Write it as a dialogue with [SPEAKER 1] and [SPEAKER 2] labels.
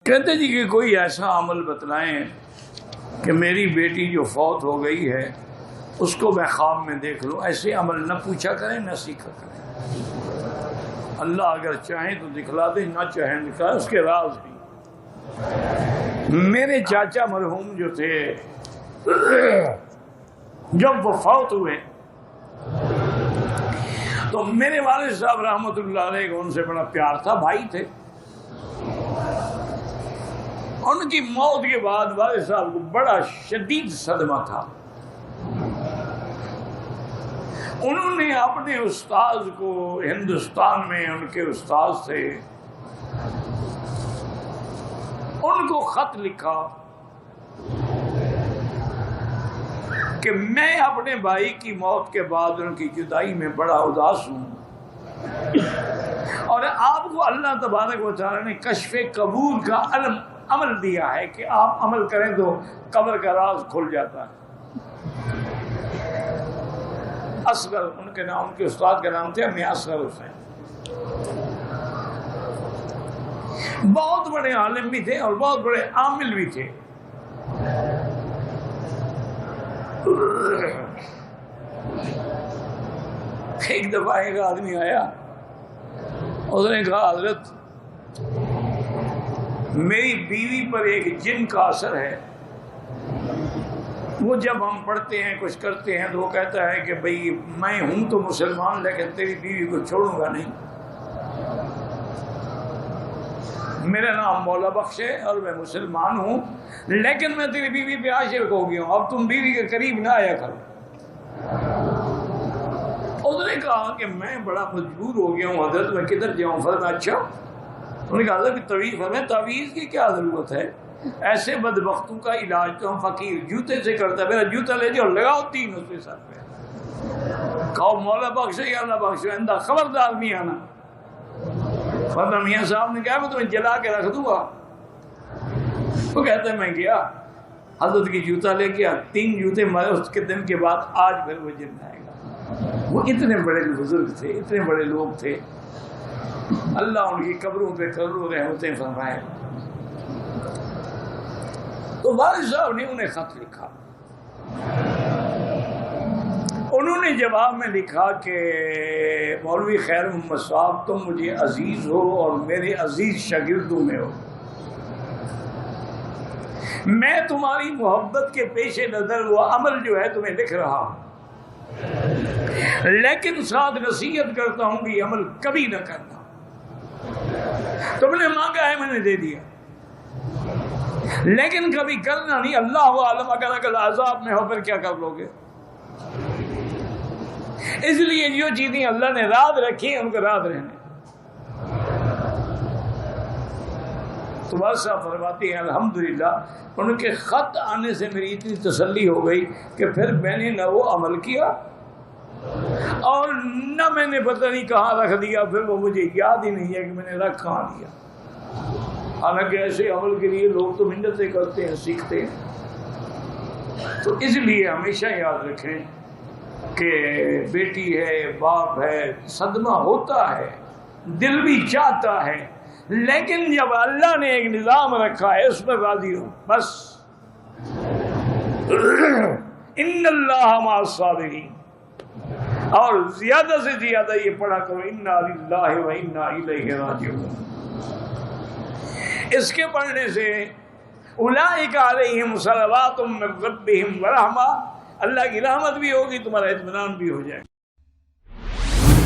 [SPEAKER 1] کہتے جی کہ کوئی ایسا عمل بتلائیں کہ میری بیٹی جو فوت ہو گئی ہے اس کو میں خواب میں دیکھ لوں. ایسے عمل نہ پوچھا کریں نہ سیکھا کریں. اللہ اگر چاہیں تو دکھلا دیں، نہ چاہیں دکھلا. اس کے راز بھی میرے چاچا مرحوم جو تھے جب وہ فوت ہوئے تو میرے والد صاحب رحمۃ اللہ علیہ کو ان سے بڑا پیار تھا، بھائی تھے. ان کی موت کے بعد والد صاحب کو بڑا شدید صدمہ تھا. انہوں نے اپنے استاذ کو، ہندوستان میں ان کے استاذ تھے، ان کو خط لکھا کہ میں اپنے بھائی کی موت کے بعد ان کی جدائی میں بڑا اداس ہوں، اور آپ کو اللہ تبارک و تعالی نے کشف قبول کا عمل دیا ہے کہ آپ عمل کریں تو قبر کا راز کھل جاتا ہے. اصغر ان کے نام، ان کے استاد کا نام تھے میاں اصغر حسین. بہت بڑے عالم بھی تھے اور بہت بڑے عامل بھی تھے. ایک دفعہ ایک آدمی آیا، اس نے کہا حضرت میری بیوی پر ایک جن کا اثر ہے، وہ جب ہم پڑھتے ہیں کچھ کرتے ہیں تو وہ کہتا ہے کہ بھئی میں ہوں تو مسلمان لیکن تیری بیوی کو چھوڑوں گا نہیں. میرا نام مولا بخش ہے اور میں مسلمان ہوں لیکن میں تیری بیوی پہ عاشق ہو گیا ہوں، اب تم بیوی کے قریب نہ آیا کرو. اس نے کہا کہ میں بڑا مجبور ہو گیا ہوں حضرت، میں کدھر جاؤں؟ فرمایا اچھا. انہوں نے کہا حضرت تعویذ ہے. تعویذ کی کیا ضرورت ہے؟ ایسے بدبختوں کا علاج تو ہم فقیر جوتے سے کرتا ہے. میرا جوتا لے جاؤ، لگاؤ 3 اس کے سر پہ، کہو مولا بخش یا اللہ بخش، اندر خبردار نہیں آنا. فرمایا میاں صاحب نے کہا میں تمہیں جلا کے رکھ دوں گا. وہ کہتا ہے میں گیا حضرت کی جوتا لے کے 3 جوتے مارے. اس کے دن کے بعد آج پھر وہ جن آئے گا. وہ اتنے بڑے بزرگ تھے، اتنے بڑے لوگ تھے. اللہ ان کی قبروں پہ کروڑوں رحمتیں فرمائے. تو والد صاحب نے انہیں خط لکھا. انہوں نے جواب میں لکھا کہ مولوی خیر محمد صاحب تم مجھے عزیز ہو اور میرے عزیز شاگردوں میں ہو. میں تمہاری محبت کے پیش نظر وہ عمل جو ہے تمہیں لکھ رہا ہوں، لیکن ساتھ نصیحت کرتا ہوں کہ یہ عمل کبھی نہ کرنا. تم نے مانگا ہے میں نے دے دیا، لیکن کبھی کرنا نہیں. اللہ عالم اگر عذاب میں ہو پھر کیا کر لو گے؟ اس لیے جو چیزیں اللہ نے راز رکھی ان کو راز رہنے. تو بادشاہ فرماتے ہیں الحمدللہ ان کے خط آنے سے میری اتنی تسلی ہو گئی کہ پھر میں نے نہ وہ عمل کیا اور نہ میں نے پتہ نہیں کہاں رکھ دیا. پھر وہ مجھے یاد ہی نہیں ہے کہ میں نے رکھ کہاں دیا. حالانکہ ایسے عمل کے لیے لوگ تو محنتیں کرتے ہیں، سیکھتے ہیں. تو اس لیے ہمیشہ یاد رکھیں کہ بیٹی ہے، باپ ہے، صدمہ ہوتا ہے، دل بھی چاہتا ہے، لیکن جب اللہ نے ایک نظام رکھا ہے اس پر راضی ہو بس. ان اللہ مع الصابرین. اور زیادہ سے زیادہ یہ پڑھا کرو انا للہ و انا الیہ راجعون. اس کے پڑھنے سے اولئک علیہم صلوات من ربہم ورحمہ، اللہ کی رحمت بھی ہوگی، تمہارا اطمینان بھی ہو جائے گا.